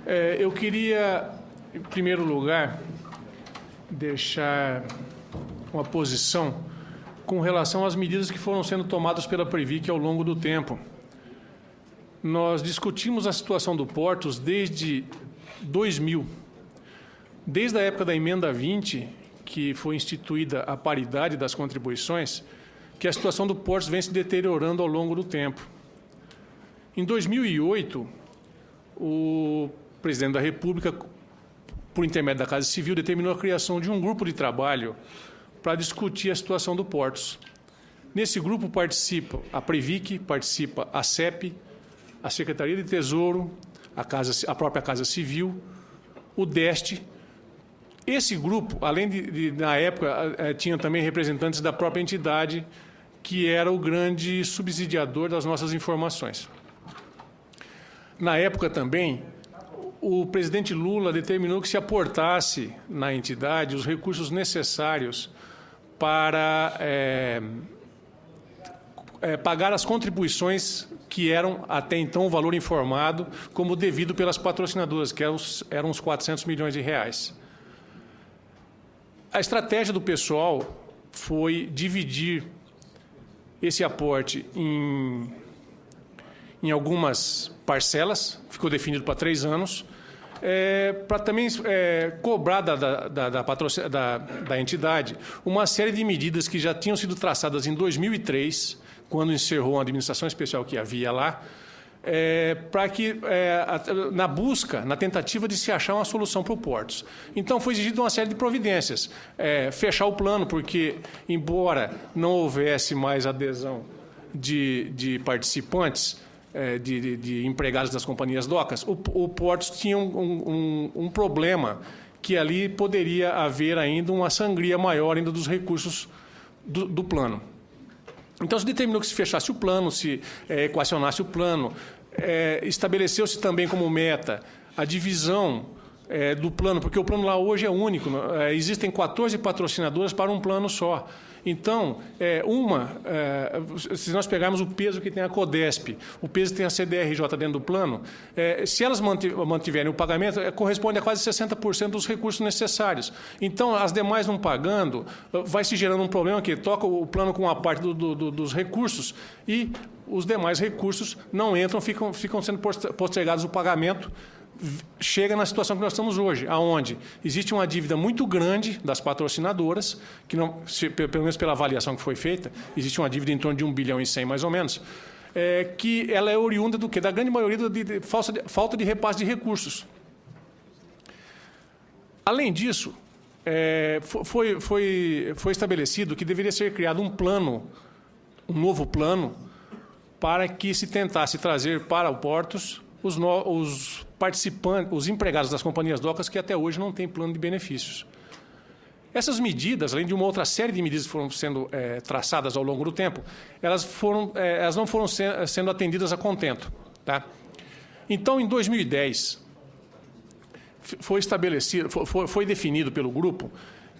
Eu queria, em primeiro lugar, deixar uma posição com relação às medidas que foram sendo tomadas pela Previc ao longo do tempo. Nós discutimos a situação do Portos desde 2000, desde a época da emenda 20, que foi instituída a paridade das contribuições, que a situação do Portos vem se deteriorando ao longo do tempo. Em 2008, o presidente da República, por intermédio da Casa Civil, determinou a criação de um grupo de trabalho para discutir a situação do Portos. Nesse grupo participa a Previc, participa a CEP, a Secretaria de Tesouro, a própria Casa Civil, o DEST. Esse grupo, além na época, tinha também representantes da própria entidade, que era o grande subsidiador das nossas informações. Na época também, o presidente Lula determinou que se aportasse na entidade os recursos necessários para pagar as contribuições que eram, até então, o valor informado como devido pelas patrocinadoras, que eram uns 400 milhões de reais. A estratégia do pessoal foi dividir esse aporte em algumas parcelas, ficou definido para 3 anos, para também cobrar da entidade uma série de medidas que já tinham sido traçadas em 2003, quando encerrou a administração especial que havia lá, para que, na tentativa de se achar uma solução para o Portos. Então, foi exigida uma série de providências. Fechar o plano, porque, embora não houvesse mais adesão de participantes, de empregados das companhias docas, o Portos tinha um problema, que ali poderia haver ainda uma sangria maior ainda dos recursos do plano. Então, se determinou que se fechasse o plano, se equacionasse o plano, estabeleceu-se também como meta a divisão do plano, porque o plano lá hoje é único, existem 14 patrocinadoras para um plano só. Então, se nós pegarmos o peso que tem a CODESP, o peso que tem a CDRJ dentro do plano, se elas mantiverem o pagamento, corresponde a quase 60% dos recursos necessários. Então, as demais não pagando, vai se gerando um problema que toca o plano com uma parte dos recursos e os demais recursos não entram, ficam sendo postergados o pagamento. Chega na situação que nós estamos hoje, onde existe uma dívida muito grande das patrocinadoras, que não, pelo menos pela avaliação que foi feita, existe uma dívida em torno de 1 bilhão e 100 mais ou menos, que ela é oriunda do quê? Da grande maioria de falta de repasse de recursos. Além disso, foi estabelecido que deveria ser criado um novo plano, para que se tentasse trazer para o Portos os participantes, os empregados das companhias docas que até hoje não têm plano de benefícios. Essas medidas, além de uma outra série de medidas que foram sendo traçadas ao longo do tempo, elas não foram sendo atendidas a contento. Tá? Então, em 2010, foi definido pelo grupo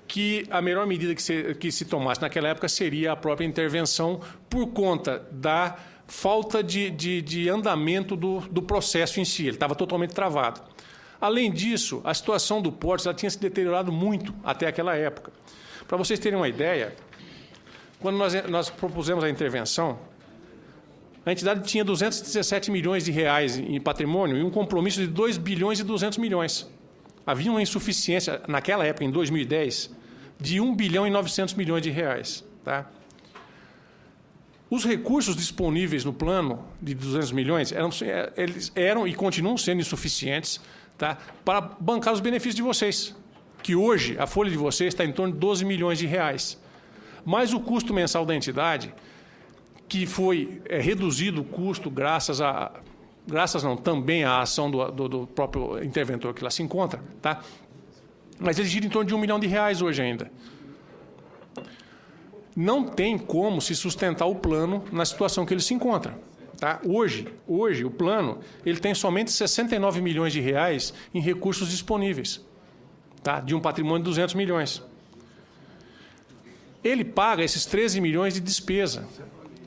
que a melhor medida que se tomasse naquela época seria a própria intervenção por conta da falta de andamento do processo em si, ele estava totalmente travado. Além disso, a situação do Portos tinha se deteriorado muito até aquela época. Para vocês terem uma ideia, quando nós propusemos a intervenção, a entidade tinha 217 milhões de reais em patrimônio e um compromisso de 2 bilhões e 200 milhões. Havia uma insuficiência, naquela época, em 2010, de 1 bilhão e 900 milhões de reais. Tá? Os recursos disponíveis no plano de 200 milhões eles eram e continuam sendo insuficientes, tá, para bancar os benefícios de vocês, que hoje a folha de vocês está em torno de 12 milhões de reais. Mais o custo mensal da entidade, que foi reduzido o custo também à ação do próprio interventor que lá se encontra, tá? Mas ele gira em torno de 1 milhão de reais hoje ainda. Não tem como se sustentar o plano na situação que ele se encontra. Tá? Hoje, o plano ele tem somente 69 milhões de reais em recursos disponíveis, tá? De um patrimônio de 200 milhões. Ele paga esses 13 milhões de despesa,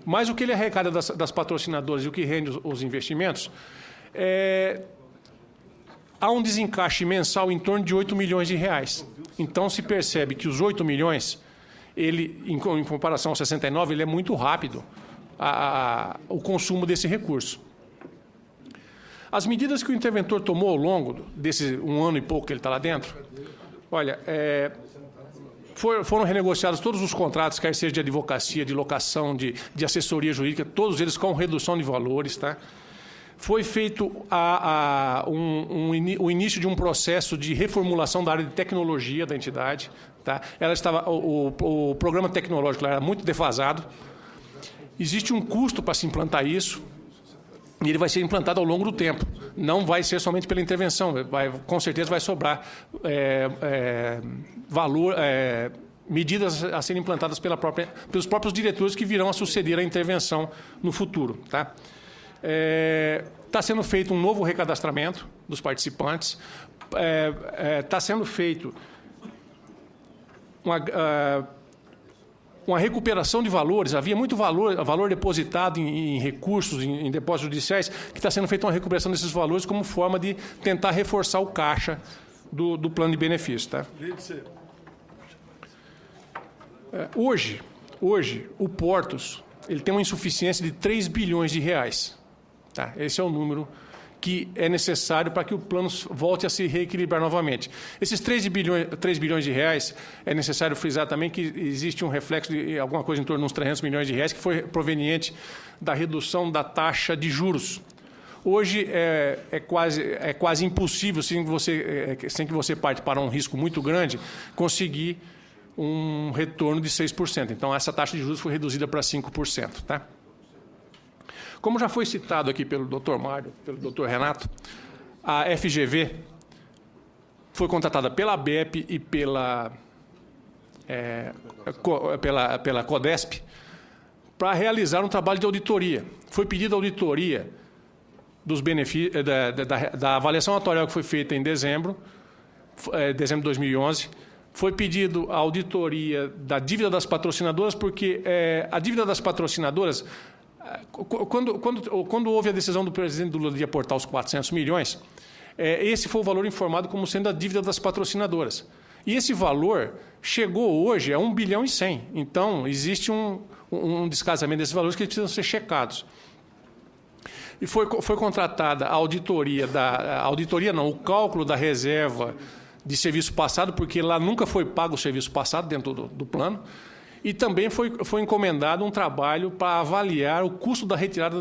mas o que ele arrecada das patrocinadoras e o que rende os investimentos, há um desencaixe mensal em torno de R$ 8 milhões. Então, se percebe que os 8 milhões, ele, em comparação aos 69, ele é muito rápido o consumo desse recurso. As medidas que o interventor tomou ao longo desse 1 ano e pouco que ele está lá dentro, olha, foram renegociados todos os contratos, quer seja de advocacia, de locação, de assessoria jurídica, todos eles com redução de valores, tá? Foi feito o início de um processo de reformulação da área de tecnologia da entidade, tá? O programa tecnológico era muito defasado. Existe um custo para se implantar isso, e ele vai ser implantado ao longo do tempo. Não vai ser somente pela intervenção, com certeza vai sobrar medidas a serem implantadas pelos próprios diretores que virão a suceder a intervenção no futuro. Tá? Está sendo feito um novo recadastramento dos participantes, está sendo feito uma recuperação de valores. Havia muito valor depositado em recursos, em depósitos judiciais, que está sendo feita uma recuperação desses valores como forma de tentar reforçar o caixa do plano de benefícios. Tá? Hoje, o Portos ele tem uma insuficiência de R$ 3 bilhões. Tá? Esse é o número que é necessário para que o plano volte a se reequilibrar novamente. Esses 3 bilhões de reais, é necessário frisar também que existe um reflexo de alguma coisa em torno de uns 300 milhões de reais que foi proveniente da redução da taxa de juros. Hoje é quase impossível, sem que você parte para um risco muito grande, conseguir um retorno de 6%. Então, essa taxa de juros foi reduzida para 5%. Tá? Como já foi citado aqui pelo Dr. Mário, pelo Dr. Renato, a FGV foi contratada pela ABEP e pela CODESP para realizar um trabalho de auditoria. Foi pedida a auditoria dos benefícios, da avaliação atuarial que foi feita em dezembro de 2011. Foi pedido a auditoria da dívida das patrocinadoras, porque a dívida das patrocinadoras... Quando houve a decisão do presidente Lula de aportar os 400 milhões, esse foi o valor informado como sendo a dívida das patrocinadoras. E esse valor chegou hoje a 1 bilhão e 100. Então, existe um descasamento desses valores que precisam ser checados. E foi contratada a auditoria, o cálculo da reserva de serviço passado, porque lá nunca foi pago o serviço passado dentro do plano. E também foi encomendado um trabalho para avaliar o custo da retirada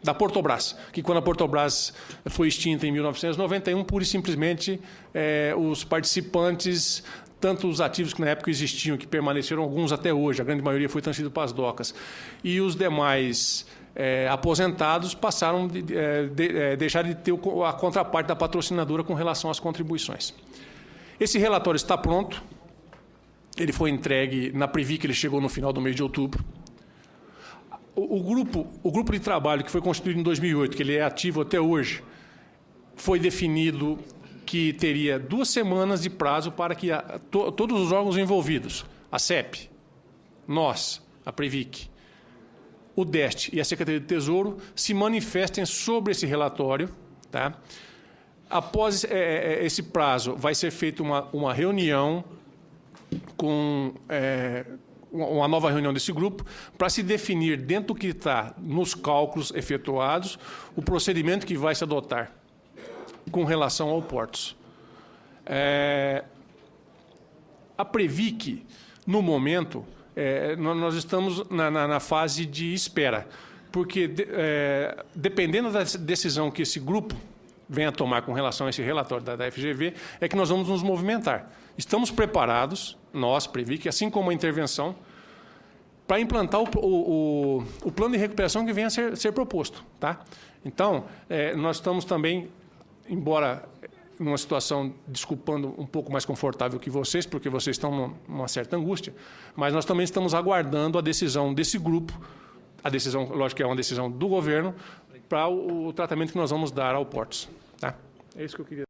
da Portobras, que quando a Portobras foi extinta em 1991, pura e simplesmente os participantes, tanto os ativos que na época existiam, que permaneceram alguns até hoje, a grande maioria foi transferido para as docas, e os demais aposentados passaram deixaram de ter a contraparte da patrocinadora com relação às contribuições. Esse relatório está pronto. Ele foi entregue na Previ, que ele chegou no final do mês de outubro. O grupo de trabalho que foi constituído em 2008, que ele é ativo até hoje, foi definido que teria 2 semanas de prazo para que todos os órgãos envolvidos, a CEP, nós, a Previc, o DEST e a Secretaria do Tesouro, se manifestem sobre esse relatório. Tá? Após esse prazo, vai ser feita uma reunião com uma nova reunião desse grupo para se definir, dentro do que está nos cálculos efetuados, o procedimento que vai se adotar com relação ao Portos. A Previc, no momento, nós estamos na fase de espera, porque dependendo da decisão que esse grupo venha a tomar com relação a esse relatório da FGV, é que nós vamos nos movimentar. Estamos preparados, nós, Previc, assim como a intervenção, para implantar o plano de recuperação que venha a ser proposto. Tá? Então, nós estamos também, embora numa situação, desculpando, um pouco mais confortável que vocês, porque vocês estão numa certa angústia, mas nós também estamos aguardando a decisão desse grupo, a decisão, lógico que é uma decisão do governo, para o tratamento que nós vamos dar ao Portos. Tá? É isso que eu queria.